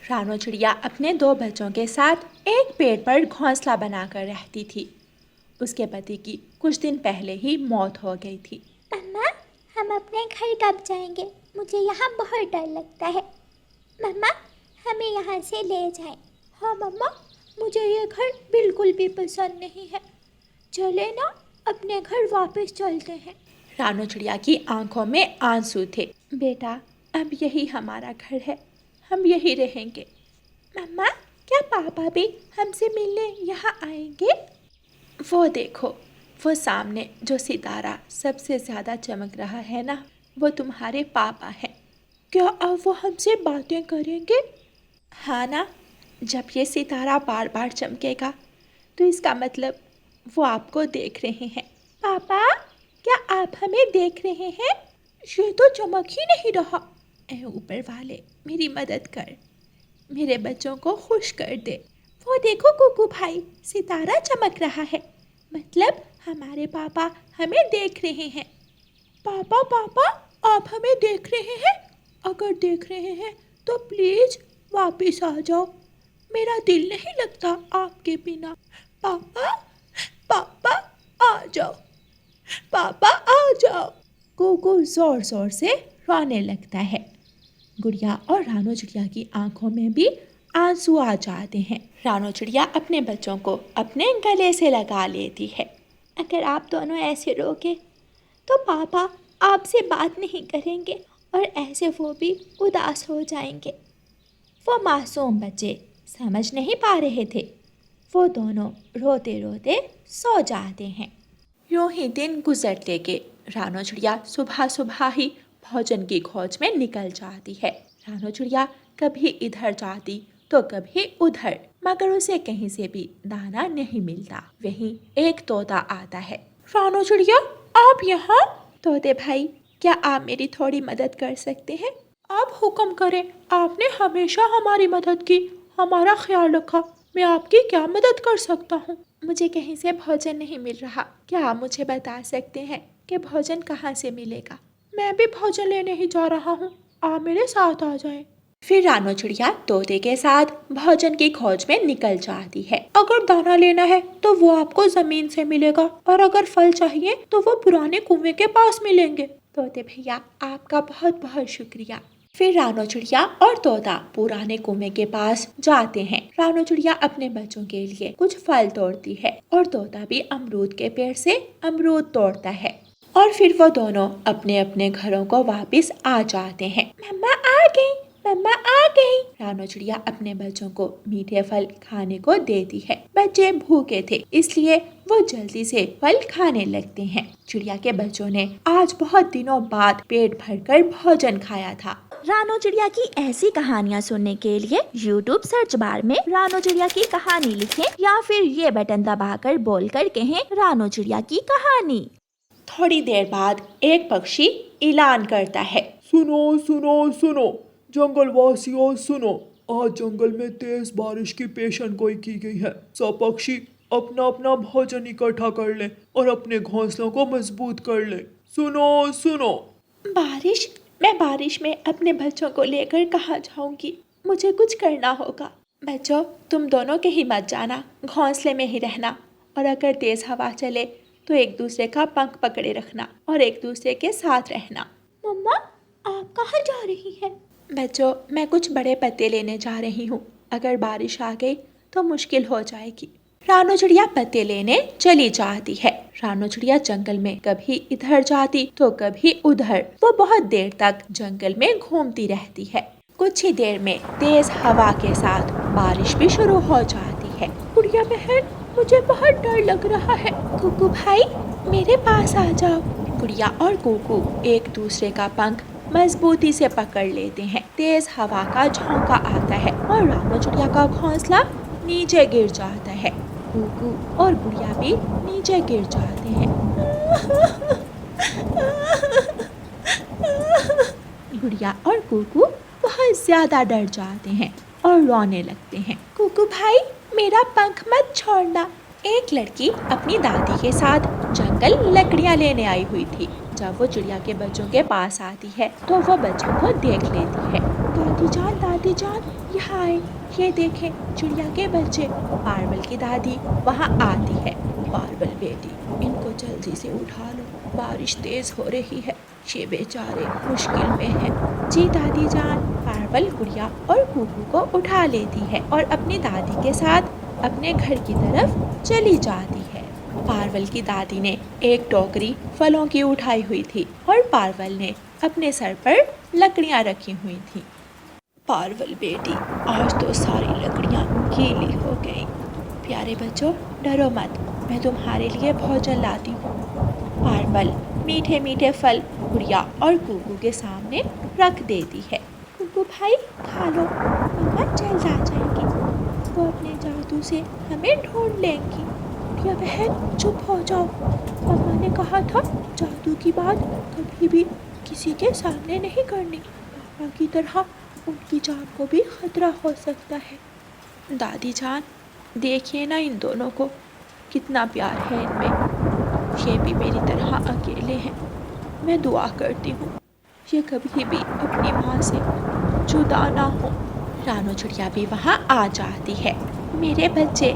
रानो चिड़िया अपने 2 बच्चों के साथ एक पेड़ पर घोंसला बनाकर रहती थी। उसके पति की कुछ दिन पहले ही मौत हो गई थी। मम्मा, हम अपने घर कब जाएंगे? मुझे यहाँ बहुत डर लगता है। मम्मा, हमें यहाँ से ले जाएं। हाँ मम्मा, मुझे ये घर बिल्कुल भी पसंद नहीं है। चले ना, अपने घर वापस चलते हैं। रानो चिड़िया की आंखों में आंसू थे। बेटा, अब यही हमारा घर है, हम यही रहेंगे। मम्मा, क्या पापा भी हमसे मिलने यहाँ आएंगे? वो देखो, वो सामने जो सितारा सबसे ज़्यादा चमक रहा है ना, वो तुम्हारे पापा हैं। क्या अब वो हमसे बातें करेंगे? हाँ ना, जब ये सितारा बार बार चमकेगा तो इसका मतलब वो आपको देख रहे हैं। पापा, क्या आप हमें देख रहे हैं? ये तो चमक ही नहीं रहा। ऐ ऊपर वाले, मेरी मदद कर, मेरे बच्चों को खुश कर दे। वो देखो कुकू भाई, सितारा चमक रहा है, मतलब हमारे पापा हमें देख रहे हैं। पापा पापा, आप हमें देख रहे हैं? अगर देख रहे हैं तो प्लीज वापस आ जाओ, मेरा दिल नहीं लगता आपके बिना। पापा पापा, आ जाओ, पापा आ जाओ। कुकू जोर जोर से रोने लगता है। गुड़िया और रानो चिड़िया की आंखों में भी आंसू आ जाते हैं। रानो चिड़िया अपने बच्चों को अपने गले से लगा लेती है। अगर आप दोनों ऐसे रोके तो पापा आपसे बात नहीं करेंगे और ऐसे वो भी उदास हो जाएंगे। वो मासूम बच्चे समझ नहीं पा रहे थे। वो दोनों रोते रोते सो जाते हैं। यूं ही दिन गुजरते गए। रानो चिड़िया सुबह सुबह ही भोजन की खोज में निकल जाती है। रानो चिड़िया कभी इधर जाती तो कभी उधर, मगर उसे कहीं से भी दाना नहीं मिलता। वहीं एक तोता आता है। रानो चिड़िया, आप यहाँ? तोते भाई, क्या आप मेरी थोड़ी मदद कर सकते हैं? आप हुक्म करें, आपने हमेशा हमारी मदद की, हमारा ख्याल रखा। मैं आपकी क्या मदद कर सकता हूँ? मुझे कहीं से भोजन नहीं मिल रहा। क्या आप मुझे बता सकते हैं कि भोजन कहाँ से मिलेगा? मैं भी भोजन लेने ही जा रहा हूँ, आप मेरे साथ आ जाएं। फिर रानो चिड़िया तोते के साथ भोजन की खोज में निकल जाती है। अगर दाना लेना है तो वो आपको जमीन से मिलेगा, और अगर फल चाहिए तो वो पुराने कुएं के पास मिलेंगे। तोते भैया, आपका बहुत बहुत शुक्रिया। फिर रानो चिड़िया और तोता पुराने कुएं के पास जाते हैं। रानो चिड़िया अपने बच्चों के लिए कुछ फल तोड़ती है और तोता भी अमरूद के पेड़ से अमरूद तोड़ता है। और फिर वो दोनों अपने अपने घरों को वापस आ जाते हैं। मम्मा आ गई, मम्मा आ गई। रानो चिड़िया अपने बच्चों को मीठे फल खाने को देती है। बच्चे भूखे थे, इसलिए वो जल्दी से फल खाने लगते हैं। चिड़िया के बच्चों ने आज बहुत दिनों बाद पेट भरकर भोजन खाया था। रानो चिड़िया की ऐसी कहानियाँ सुनने के लिए YouTube सर्च बार में रानो चिड़िया की कहानी लिखें या फिर ये बटन दबाकर बोलकर कहें रानो चिड़िया की कहानी। थोड़ी देर बाद एक पक्षी ऐलान करता है। सुनो सुनो सुनो, जंगल वासियों सुनो, आज जंगल में तेज बारिश की पेशन गोई की गई है। सब पक्षी अपना अपना भोजन इकट्ठा कर लें और अपने घोंसलों को मजबूत कर लें। सुनो सुनो। बारिश? मैं बारिश में अपने बच्चों को लेकर कहाँ जाऊंगी? मुझे कुछ करना होगा। बच्चों, तुम दोनों कहीं मत जाना, घोंसले में ही रहना, और अगर तेज हवा चले तो एक दूसरे का पंख पकड़े रखना और एक दूसरे के साथ रहना। मम्मा, आप कहाँ जा रही हैं? बच्चों, मैं कुछ बड़े पत्ते लेने जा रही हूँ। अगर बारिश आ गई तो मुश्किल हो जाएगी। रानो चिड़िया पत्ते लेने चली जाती है। रानो चिड़िया जंगल में कभी इधर जाती तो कभी उधर। वो बहुत देर तक जंगल में घूमती रहती है। कुछ ही देर में तेज हवा के साथ बारिश भी शुरू हो जाती है। गुड़िया बहन, मुझे बहुत डर लग रहा है। कुकू भाई, मेरे पास आ जाओ। गुड़िया और कुकू एक दूसरे का पंख मजबूती से पकड़ लेते हैं। तेज हवा का झोंका आता है और रानो चिड़िया का घोंसला नीचे गिर जाता है। कुकू और गुड़िया भी नीचे गिर जाते हैं। गुड़िया और कुकू बहुत ज्यादा डर जाते हैं और रोने लगते हैं। कुकू भाई, मेरा पंख मत छोड़ना। एक लड़की अपनी दादी के साथ जंगल लकड़ियाँ लेने आई हुई थी। जब वो चिड़िया के बच्चों के पास आती है तो वो बच्चों को देख लेती है दादी जान यहाँ आए, ये देखें चिड़िया के बच्चे। पार्वल की दादी वहाँ आती है। पार्वल बेटी, इनको जल्दी से उठा लो, बारिश तेज हो रही है, ये बेचारे मुश्किल में हैं। जी दादी जान। पार्वल गुड़िया और कुकू को उठा लेती है और अपनी दादी के साथ अपने घर की तरफ चली जाती है। पार्वल की दादी ने एक टोकरी फलों की उठाई हुई थी और पार्वल ने अपने सर पर लकड़ियाँ रखी हुई थी। पार्वल बेटी, आज तो सारी लकड़ियाँ गीली हो गई। प्यारे बच्चों, डरो मत, मैं तुम्हारे लिए भोजन लाती हूँ। पार्वल मीठे मीठे फल गुड़िया और कुकू के सामने रख देती है। कुकू भाई खा लो, मम्मा जल्द आ जाएंगी, वो अपने जादू से हमें ढूंढ लेंगी। या बहन चुप हो जाओ, मम्मा ने कहा था जादू की बात कभी भी किसी के सामने नहीं करनी, पापा की तरह उनकी जान को भी खतरा हो सकता है। दादी जान, देखिए ना इन दोनों को, कितना प्यार है इनमें। ये भी मेरी तरह अकेले हैं। मैं दुआ करती हूँ ये कभी भी अपनी माँ से जुदा ना हो। रानो चिड़िया भी वहाँ आ जाती है। मेरे बच्चे,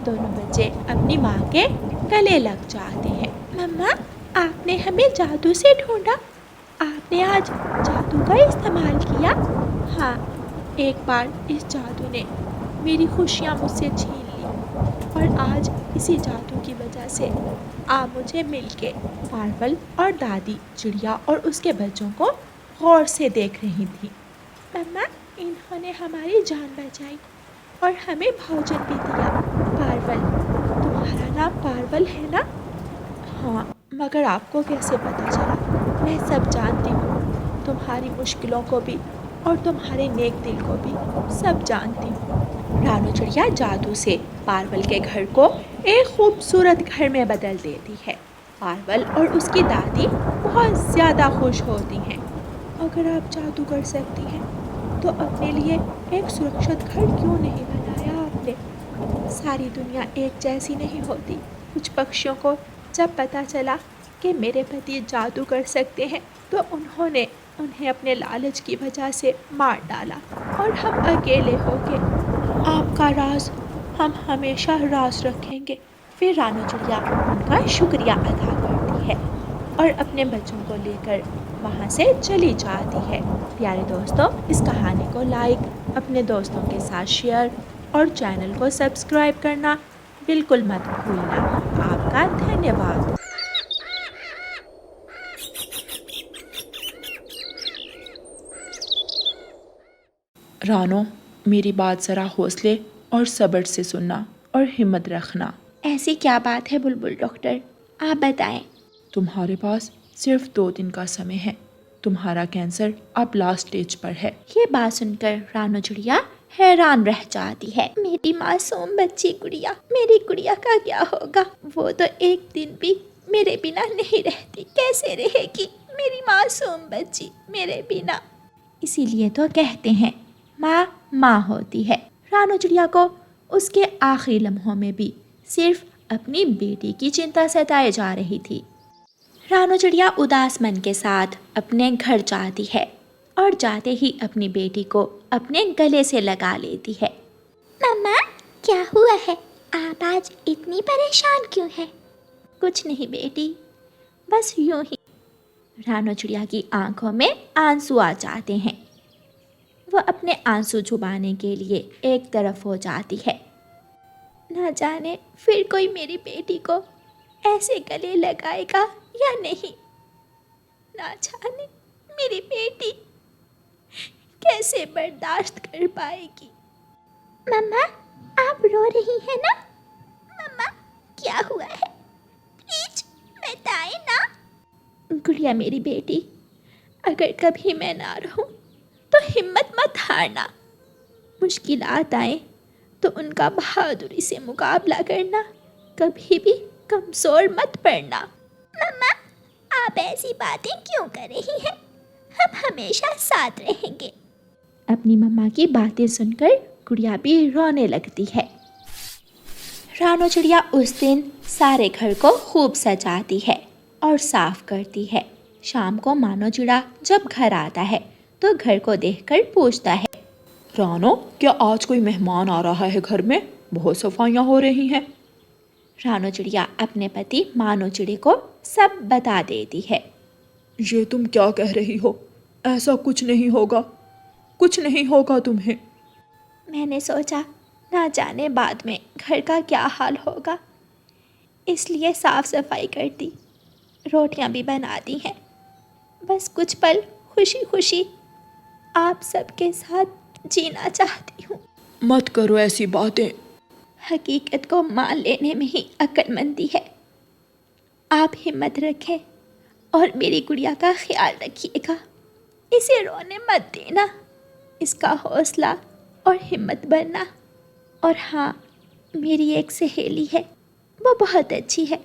दोनों बच्चे अपनी माँ के गले लग जाते हैं। मम्मा, आपने हमें जादू से ढूंढा, आपने आज जादू का इस्तेमाल किया। हाँ, एक बार इस जादू ने मेरी खुशियाँ मुझसे छीन ली और आज इसी जादू की वजह से आप मुझे मिलके। पार्वल और दादी चिड़िया और उसके बच्चों को गौर से देख रही थी। मम्मा, इन्होंने हमारी जान बचाई और हमें भोजन भी दिया। पार्वल, तुम्हारा नाम पार्वल है ना? हाँ, मगर आपको कैसे पता चला? मैं सब जानती हूँ, तुम्हारी मुश्किलों को भी और तुम्हारे नेक दिल को भी सब जानती हूँ। रानो चिड़िया जादू से पार्वल के घर को एक खूबसूरत घर में बदल देती है। पार्वल और उसकी दादी बहुत ज़्यादा खुश होती हैं। अगर आप जादू कर सकती हैं तो अपने लिए एक सुरक्षित घर क्यों नहीं बनाया आपने? सारी दुनिया एक जैसी नहीं होती। कुछ पक्षियों को जब पता चला कि मेरे पति जादू कर सकते हैं तो उन्होंने उन्हें अपने लालच की वजह से मार डाला और हम अकेले हो गए। आपका राज हम हमेशा राज रखेंगे। फिर रानो चिड़िया उनका शुक्रिया अदा करती है और अपने बच्चों को लेकर वहाँ से चली जाती है। प्यारे दोस्तों, इस कहानी को लाइक, अपने दोस्तों के साथ शेयर और चैनल को सब्सक्राइब करना बिल्कुल मत भूलना। आपका धन्यवाद। रानो, मेरी बात ज़रा हौसले और सब्र से सुनना और हिम्मत रखना। ऐसी क्या बात है बुलबुल डॉक्टर, आप बताएं। तुम्हारे पास सिर्फ 2 दिन का समय है। तुम्हारा कैंसर अब लास्ट स्टेज पर है। ये बात सुनकर रानो चिड़िया हैरान रह जाती है। मेरी मासूम बच्ची गुड़िया, मेरी गुड़िया का क्या होगा? वो तो एक दिन भी मेरे बिना नहीं रहती, कैसे रहेगी मेरी मासूम बच्ची मेरे बिना? इसीलिए तो कहते हैं माँ माँ होती है। रानो चिड़िया को उसके आखिरी लम्हों में भी सिर्फ अपनी बेटी की चिंता सताए जा रही थी। रानो चिड़िया उदास मन के साथ अपने घर जाती है और जाते ही अपनी बेटी को अपने गले से लगा लेती है। मम्मा, क्या हुआ है? आप आज इतनी परेशान क्यों हैं? कुछ नहीं बेटी, बस यूं ही। रानो चिड़िया की आंखों में आंसू आ जाते हैं। वो अपने आंसू छुपाने के लिए एक तरफ हो जाती है। ना जाने फिर कोई मेरी बेटी को ऐसे गले लगाएगा या नहीं। ना जाने मेरी बेटी कैसे बर्दाश्त कर पाएगी। मम्मा, आप रो रही हैं ना? मम्मा, क्या हुआ है? प्लीज बताएं ना। गुड़िया मेरी बेटी, अगर कभी मैं ना रहूं तो हिम्मत मत हारना। मुश्किलात आए तो उनका बहादुरी से मुकाबला करना, कभी भी कमज़ोर मत पड़ना। मम्मा, आप ऐसी बातें क्यों कर रही हैं? हम हमेशा साथ रहेंगे। अपनी मम्मा की बातें सुनकर गुड़िया भी रोने लगती है। रानो चिड़िया उस दिन सारे घर को खूब सजाती है और साफ करती है। शाम को मानो चिड़ा जब घर आता है तो घर को देखकर पूछता है, रानो, क्या आज कोई मेहमान आ रहा है घर में? बहुत सफाइयाँ हो रही हैं। रानो चिड़िया अपने पति मानो चिड़े को सब बता देती है। ये तुम क्या कह रही हो? ऐसा कुछ नहीं होगा, कुछ नहीं होगा तुम्हें। मैंने सोचा ना जाने बाद में घर का क्या हाल होगा, इसलिए साफ सफाई कर दी, रोटियां भी बना दी हैं। बस कुछ पल खुशी खुशी आप सबके साथ जीना चाहती हूँ। मत करो ऐसी बातें। हकीकत को मान लेने में ही अक्लमंदी है। आप हिम्मत रखें और मेरी गुड़िया का ख्याल रखिएगा। इसे रोने मत देना, इसका हौसला और हिम्मत बनना। और हाँ, मेरी एक सहेली है, वो बहुत अच्छी है,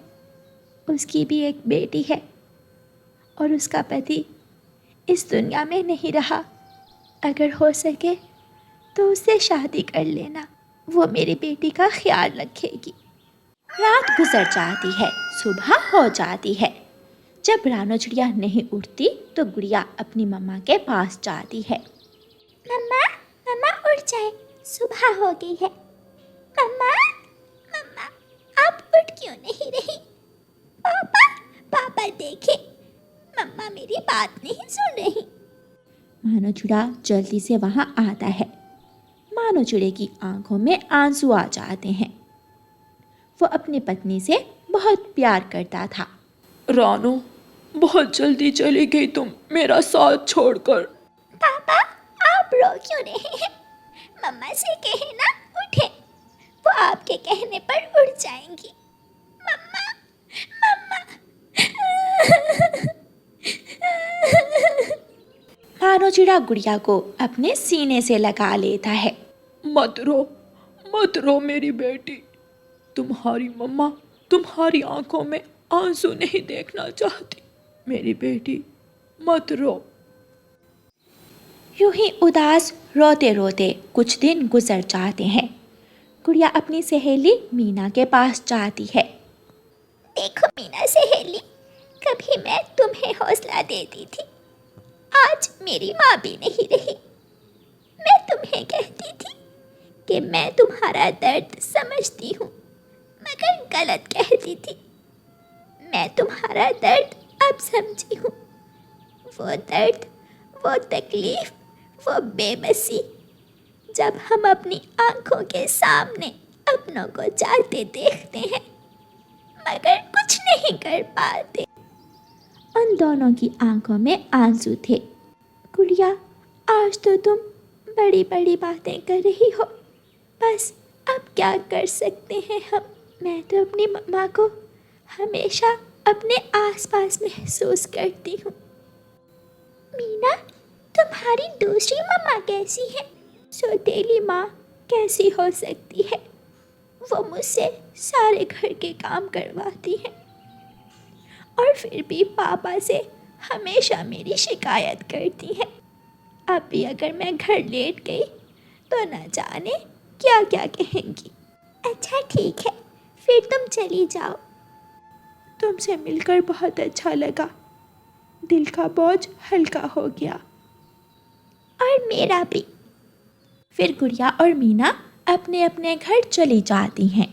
उसकी भी एक बेटी है और उसका पति इस दुनिया में नहीं रहा। अगर हो सके तो उससे शादी कर लेना, वो मेरी बेटी का ख्याल रखेगी। रात गुजर जाती है, सुबह हो जाती है। जब रानो चिड़िया नहीं उठती तो गुड़िया अपनी मम्मा के पास जाती है। मम्मा, मम्मा उठ जाए, सुबह हो गई है। मम्मा, मम्मा, आप उठ क्यों नहीं रही? पापा, पापा देखे, मम्मा मेरी बात नहीं सुन रही। मानो चिड़ा जल्दी से वहाँ आता है। मानो चिड़े की आंखों में आंसू आ जाते हैं। वो अपनी पत्नी से बहुत प्यार करता था। रानो, बहुत जल्दी चली गई तुम मेरा साथ छोड़कर। पापा, आप रो क्यों रहे हैं? मम्मा से कहे ना उठे, वो आपके कहने पर उठ जाएंगी। मम्मा, मम्मा। मानो चिड़ा गुड़िया को अपने सीने से लगा लेता है। मत रो, मत रो मेरी बेटी। तुम्हारी मम्मा तुम्हारी आंखों में आंसू नहीं देखना चाहती। मेरी बेटी, मत रो। यूं ही उदास रोते रोते कुछ दिन गुजर जाते हैं। गुड़िया अपनी सहेली मीना के पास जाती है। देखो मीना सहेली, कभी मैं तुम्हें हौसला देती थी, आज मेरी माँ भी नहीं रही। मैं तुम्हें कहती थी कि मैं तुम्हारा दर्द समझती हूँ, मगर गलत कहती थी। मैं तुम्हारा दर्द अब समझी हूँ। वो दर्द, वो तकलीफ, वो बेबसी, जब हम अपनी आंखों के सामने अपनों को जाते देखते हैं मगर कुछ नहीं कर पाते। उन दोनों की आंखों में आंसू थे। गुड़िया, आज तो तुम बड़ी बड़ी बातें कर रही हो, बस अब क्या कर सकते हैं हम। मैं तो अपनी मम्मा को हमेशा अपने आसपास महसूस करती हूँ। मीना, तुम्हारी दूसरी मम्मा कैसी है? सौतेली माँ कैसी हो सकती है? वो मुझसे सारे घर के काम करवाती है और फिर भी पापा से हमेशा मेरी शिकायत करती है। अब भी अगर मैं घर लेट गई तो न जाने क्या क्या कहेंगी। अच्छा ठीक है, फिर तुम चली जाओ। तुमसे मिलकर बहुत अच्छा लगा, दिल का बोझ हल्का हो गया। और मेरा भी। फिर गुड़िया और मीना अपने अपने घर चली जाती हैं।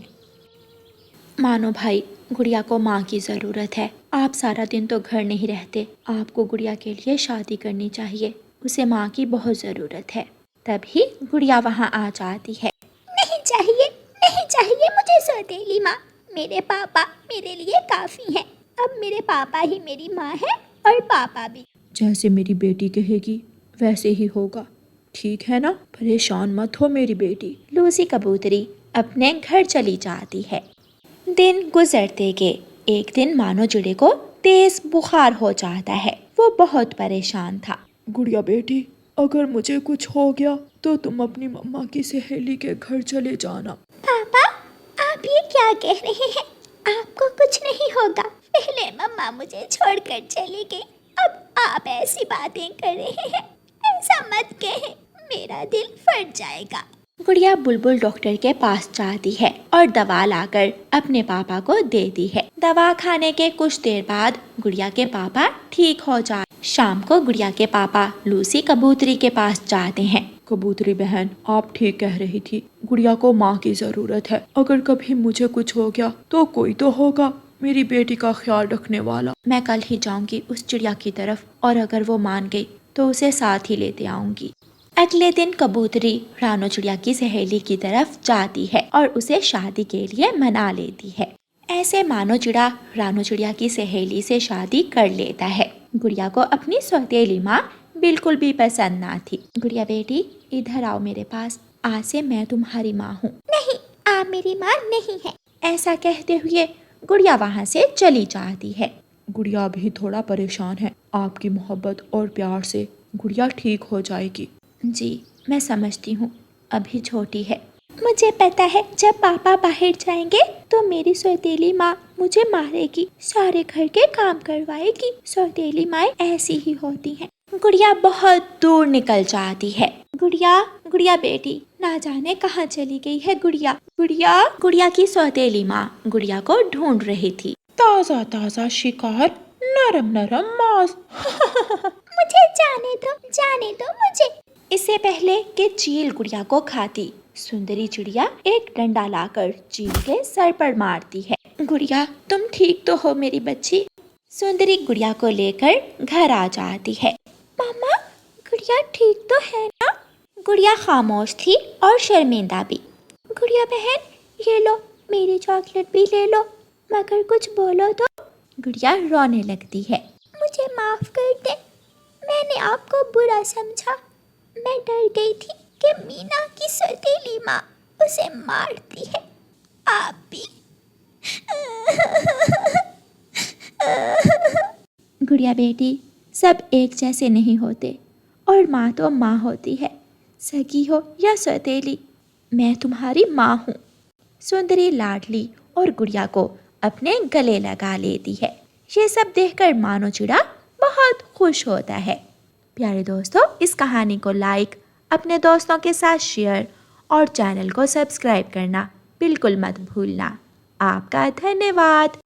मानो भाई, गुड़िया को माँ की ज़रूरत है। आप सारा दिन तो घर नहीं रहते, आपको गुड़िया के लिए शादी करनी चाहिए। उसे माँ की बहुत ज़रूरत है। तभी गुड़िया वहाँ आ जाती है। नहीं चाहिए, नहीं चाहिए मुझे सौतेली माँ। मेरे पापा मेरे लिए काफ़ी हैं। अब मेरे पापा ही मेरी माँ है और पापा भी। जैसे मेरी बेटी कहेगी वैसे ही होगा, ठीक है ना? परेशान मत हो मेरी बेटी। लूसी कबूतरी अपने घर चली जाती है। दिन गुजरते गए। एक दिन मानो चिड़े को तेज बुखार हो जाता है। वो बहुत परेशान था। गुड़िया बेटी, अगर मुझे कुछ हो गया तो तुम अपनी मम्मा की सहेली के घर चले जाना। पापा, आप ये क्या कह रहे हैं? आपको कुछ नहीं होगा। पहले मम्मा मुझे छोड़कर चली गई, अब आप ऐसी बातें कर रहे हैं। ऐसा मत कहें, मेरा दिल फट जाएगा। गुड़िया बुलबुल डॉक्टर के पास जाती है और दवा लाकर अपने पापा को देती है। दवा खाने के कुछ देर बाद गुड़िया के पापा ठीक हो जाते। शाम को गुड़िया के पापा लूसी कबूतरी के पास जाते हैं। कबूतरी बहन, आप ठीक कह रही थी, गुड़िया को माँ की जरूरत है। अगर कभी मुझे कुछ हो गया तो कोई तो होगा मेरी बेटी का ख्याल रखने वाला। मैं कल ही जाऊंगी उस चिड़िया की तरफ और अगर वो मान गई तो उसे साथ ही लेते आऊंगी। अगले दिन कबूतरी रानो चिड़िया की सहेली की तरफ जाती है और उसे शादी के लिए मना लेती है। ऐसे मानो चिड़ा रानो चिड़िया की सहेली से शादी कर लेता है। गुड़िया को अपनी सौतेली माँ बिल्कुल भी पसंद ना थी। गुड़िया बेटी, इधर आओ मेरे पास, आज से मैं तुम्हारी माँ हूँ। नहीं, आप मेरी माँ नहीं है। ऐसा कहते हुए गुड़िया वहाँ से चली जाती है। गुड़िया भी थोड़ा परेशान है, आपकी मोहब्बत और प्यार से गुड़िया ठीक हो जाएगी। जी, मैं समझती हूँ, अभी छोटी है। मुझे पता है जब पापा बाहर जाएंगे तो मेरी सौतेली माँ मुझे मारेगी, सारे घर के काम करवाएगी। सौतेली माँ ऐसी ही होती हैं। गुड़िया बहुत दूर निकल जाती है। गुड़िया, गुड़िया बेटी, ना जाने कहाँ चली गई है गुड़िया। गुड़िया, गुड़िया की सौतेली माँ गुड़िया को ढूंढ रही थी। ताज़ा ताज़ा शिकार, नरम नरम मांस। मुझे जाने दो मुझे। इससे पहले कि चील गुड़िया को खाती, सुंदरी चिड़िया एक डंडा लाकर चील के सर पर मारती है। गुड़िया, तुम ठीक तो हो मेरी बच्ची? सुंदरी गुड़िया को लेकर घर आ जाती है। मामा, गुड़िया ठीक तो है ना? गुड़िया खामोश थी और शर्मिंदा भी। गुड़िया बहन, ये लो, मेरी चॉकलेट भी ले लो, मगर कुछ बोलो तो। गुड़िया रोने लगती है। मुझे माफ कर दे, मैंने आपको बुरा समझा। मैं डर गई थी कि मीना की सौतेली माँ उसे मारती है। आप भी। गुड़िया बेटी, सब एक जैसे नहीं होते और माँ तो माँ होती है, सगी हो या सौतेली, मैं तुम्हारी माँ हूँ। सुंदरी लाडली और गुड़िया को अपने गले लगा लेती है। ये सब देखकर मानो चिड़ा बहुत खुश होता है। प्यारे दोस्तों, इस कहानी को लाइक, अपने दोस्तों के साथ शेयर और चैनल को सब्सक्राइब करना बिल्कुल मत भूलना। आपका धन्यवाद।